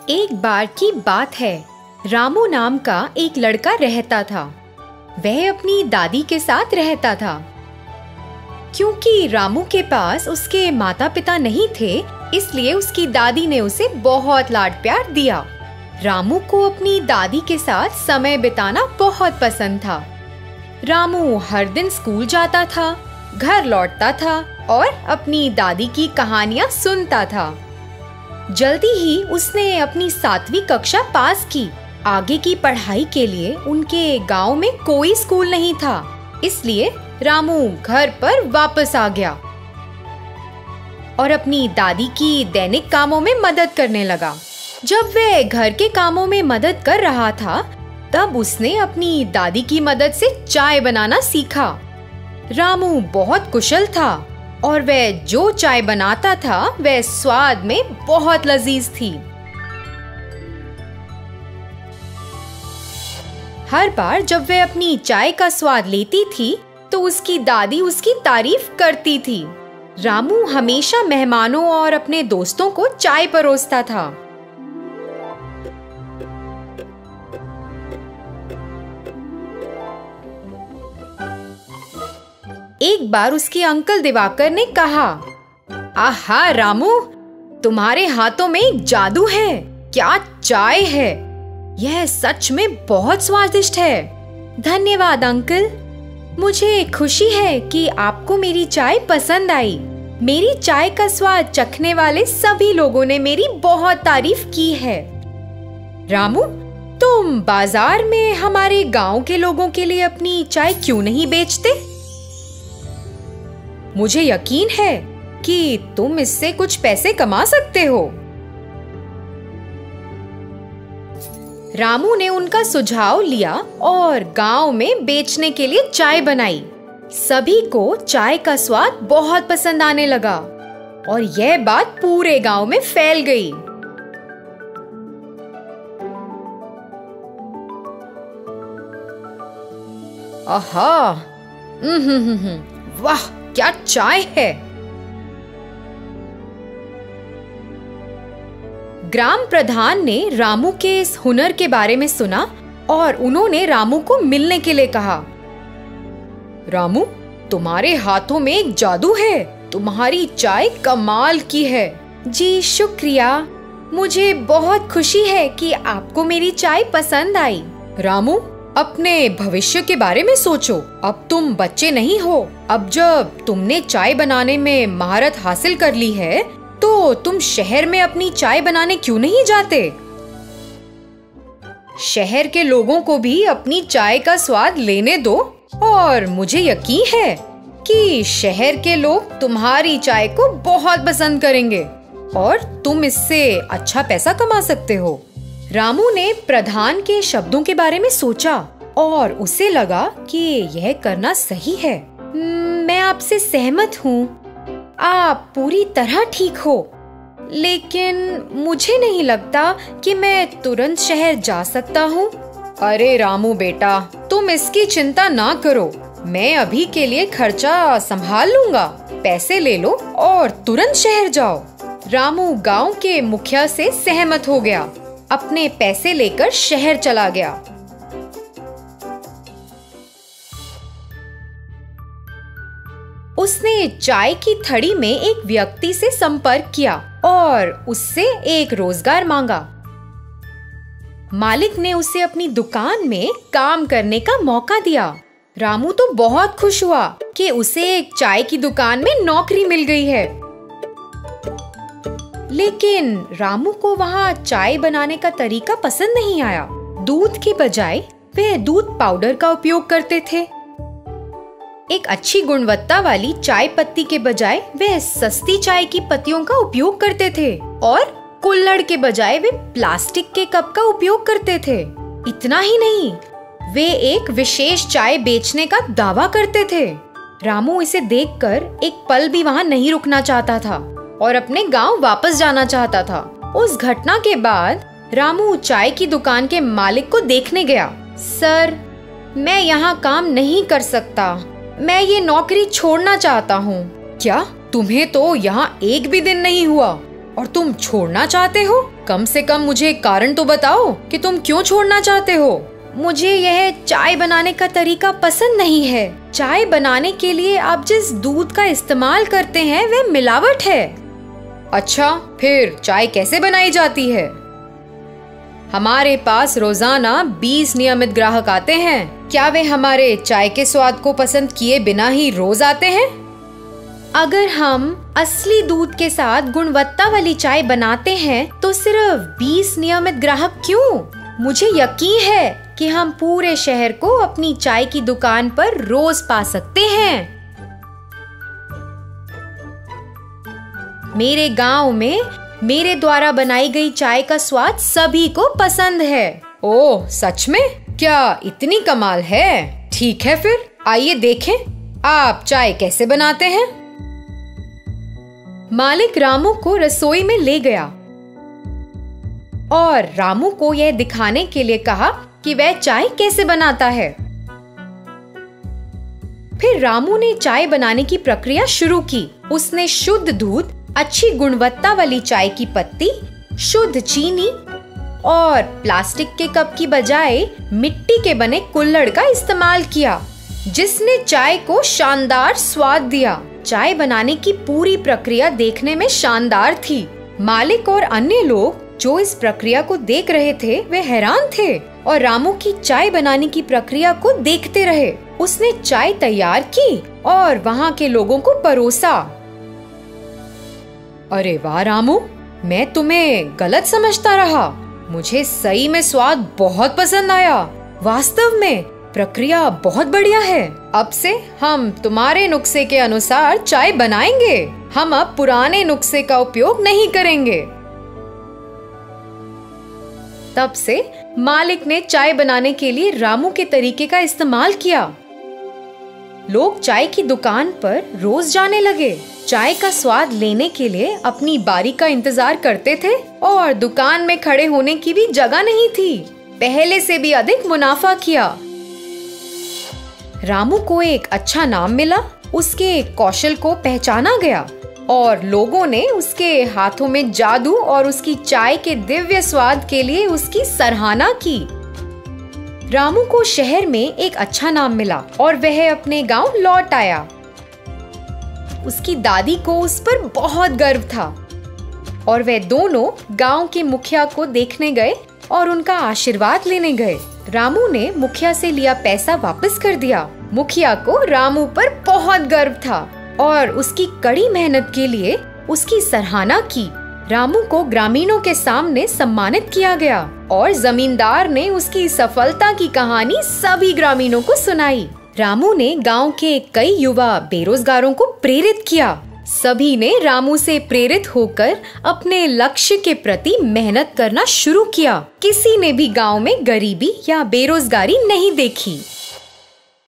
एक बार की बात है। रामू नाम का एक लड़का रहता था। वह अपनी दादी के साथ रहता था। क्योंकि रामू के पास उसके माता पिता नहीं थे, इसलिए उसकी दादी ने उसे बहुत लाड प्यार दिया। रामू को अपनी दादी के साथ समय बिताना बहुत पसंद था। रामू हर दिन स्कूल जाता था, घर लौटता था और अपनी दादी की कहानियां सुनता था। जल्दी ही उसने अपनी 7वीं कक्षा पास की। आगे की पढ़ाई के लिए उनके गांव में कोई स्कूल नहीं था, इसलिए रामू घर पर वापस आ गया और अपनी दादी की दैनिक कामों में मदद करने लगा। जब वह घर के कामों में मदद कर रहा था, तब उसने अपनी दादी की मदद से चाय बनाना सीखा। रामू बहुत कुशल था और वह जो चाय बनाता था वह स्वाद में बहुत लजीज थी। हर बार जब वह अपनी चाय का स्वाद लेती थी तो उसकी दादी उसकी तारीफ करती थी। रामू हमेशा मेहमानों और अपने दोस्तों को चाय परोसता था। एक बार उसके अंकल दिवाकर ने कहा, आहा रामू, तुम्हारे हाथों में एक जादू है। क्या चाय है! यह सच में बहुत स्वादिष्ट है। धन्यवाद अंकल, मुझे खुशी है कि आपको मेरी चाय पसंद आई। मेरी चाय का स्वाद चखने वाले सभी लोगों ने मेरी बहुत तारीफ की है। रामू, तुम बाजार में हमारे गांव के लोगों के लिए अपनी चाय क्यों नहीं बेचते? मुझे यकीन है कि तुम इससे कुछ पैसे कमा सकते हो। रामू ने उनका सुझाव लिया और गांव में बेचने के लिए चाय बनाई। सभी को चाय का स्वाद बहुत पसंद आने लगा और यह बात पूरे गांव में फैल गई। आहा, वाह, क्या चाय है! ग्राम प्रधान ने रामू के इस हुनर के बारे में सुना और उन्होंने रामू को मिलने के लिए कहा। रामू, तुम्हारे हाथों में एक जादू है। तुम्हारी चाय कमाल की है। जी शुक्रिया, मुझे बहुत खुशी है कि आपको मेरी चाय पसंद आई। रामू, अपने भविष्य के बारे में सोचो। अब तुम बच्चे नहीं हो। अब जब तुमने चाय बनाने में महारत हासिल कर ली है, तो तुम शहर में अपनी चाय बनाने क्यों नहीं जाते? शहर के लोगों को भी अपनी चाय का स्वाद लेने दो और मुझे यकीन है कि शहर के लोग तुम्हारी चाय को बहुत पसंद करेंगे और तुम इससे अच्छा पैसा कमा सकते हो। रामू ने प्रधान के शब्दों के बारे में सोचा और उसे लगा कि यह करना सही है। मैं आपसे सहमत हूँ। आप पूरी तरह ठीक हो, लेकिन मुझे नहीं लगता कि मैं तुरंत शहर जा सकता हूँ। अरे रामू बेटा, तुम इसकी चिंता ना करो। मैं अभी के लिए खर्चा संभाल लूंगा। पैसे ले लो और तुरंत शहर जाओ। रामू गांव के मुखिया से सहमत हो गया। अपने पैसे लेकर शहर चला गया। उसने चाय की थड़ी में एक व्यक्ति से संपर्क किया और उससे एक रोजगार मांगा। मालिक ने उसे अपनी दुकान में काम करने का मौका दिया। रामू तो बहुत खुश हुआ कि उसे एक चाय की दुकान में नौकरी मिल गई है। लेकिन रामू को वहाँ चाय बनाने का तरीका पसंद नहीं आया। दूध के बजाय वे दूध पाउडर का उपयोग करते थे। एक अच्छी गुणवत्ता वाली चाय पत्ती के बजाय वे सस्ती चाय की पत्तियों का उपयोग करते थे और कुल्हड़ के बजाय वे प्लास्टिक के कप का उपयोग करते थे। इतना ही नहीं, वे एक विशेष चाय बेचने का दावा करते थे। रामू इसे देखकर एक पल भी वहाँ नहीं रुकना चाहता था और अपने गांव वापस जाना चाहता था। उस घटना के बाद रामू चाय की दुकान के मालिक को देखने गया। सर, मैं यहाँ काम नहीं कर सकता। मैं ये नौकरी छोड़ना चाहता हूँ। क्या? तुम्हें तो यहाँ एक भी दिन नहीं हुआ और तुम छोड़ना चाहते हो? कम से कम मुझे कारण तो बताओ कि तुम क्यों छोड़ना चाहते हो। मुझे यह चाय बनाने का तरीका पसंद नहीं है। चाय बनाने के लिए आप जिस दूध का इस्तेमाल करते हैं वह मिलावट है। अच्छा, फिर चाय कैसे बनाई जाती है? हमारे पास रोजाना 20 नियमित ग्राहक आते हैं। क्या वे हमारे चाय के स्वाद को पसंद किए बिना ही रोज आते हैं? अगर हम असली दूध के साथ गुणवत्ता वाली चाय बनाते हैं तो सिर्फ 20 नियमित ग्राहक क्यों? मुझे यकीन है कि हम पूरे शहर को अपनी चाय की दुकान पर रोज पा सकते हैं। मेरे गांव में मेरे द्वारा बनाई गई चाय का स्वाद सभी को पसंद है। ओह, सच में? क्या इतनी कमाल है? ठीक है, फिर आइए देखें आप चाय कैसे बनाते हैं। मालिक रामू को रसोई में ले गया और रामू को यह दिखाने के लिए कहा कि वह चाय कैसे बनाता है। फिर रामू ने चाय बनाने की प्रक्रिया शुरू की। उसने शुद्ध दूध, अच्छी गुणवत्ता वाली चाय की पत्ती, शुद्ध चीनी और प्लास्टिक के कप की बजाय मिट्टी के बने कुल्हड़ का इस्तेमाल किया, जिसने चाय को शानदार स्वाद दिया। चाय बनाने की पूरी प्रक्रिया देखने में शानदार थी। मालिक और अन्य लोग जो इस प्रक्रिया को देख रहे थे वे हैरान थे और रामू की चाय बनाने की प्रक्रिया को देखते रहे। उसने चाय तैयार की और वहाँ के लोगों को परोसा। अरे वाह रामू, मैं तुम्हें गलत समझता रहा। मुझे सही में स्वाद बहुत पसंद आया। वास्तव में प्रक्रिया बहुत बढ़िया है। अब से हम तुम्हारे नुस्खे के अनुसार चाय बनाएंगे। हम अब पुराने नुस्खे का उपयोग नहीं करेंगे। तब से मालिक ने चाय बनाने के लिए रामू के तरीके का इस्तेमाल किया। लोग चाय की दुकान पर रोज जाने लगे। चाय का स्वाद लेने के लिए अपनी बारी का इंतजार करते थे और दुकान में खड़े होने की भी जगह नहीं थी। पहले से भी अधिक मुनाफा किया। रामू को एक अच्छा नाम मिला। उसके कौशल को पहचाना गया और लोगों ने उसके हाथों में जादू और उसकी चाय के दिव्य स्वाद के लिए उसकी सराहना की। रामू को शहर में एक अच्छा नाम मिला और वह अपने गांव लौट आया। उसकी दादी को उस पर बहुत गर्व था और वे दोनों गांव के मुखिया को देखने गए और उनका आशीर्वाद लेने गए। रामू ने मुखिया से लिया पैसा वापस कर दिया। मुखिया को रामू पर बहुत गर्व था और उसकी कड़ी मेहनत के लिए उसकी सराहना की। रामू को ग्रामीणों के सामने सम्मानित किया गया और जमींदार ने उसकी सफलता की कहानी सभी ग्रामीणों को सुनाई। रामू ने गांव के कई युवा बेरोजगारों को प्रेरित किया। सभी ने रामू से प्रेरित होकर अपने लक्ष्य के प्रति मेहनत करना शुरू किया। किसी ने भी गांव में गरीबी या बेरोजगारी नहीं देखी।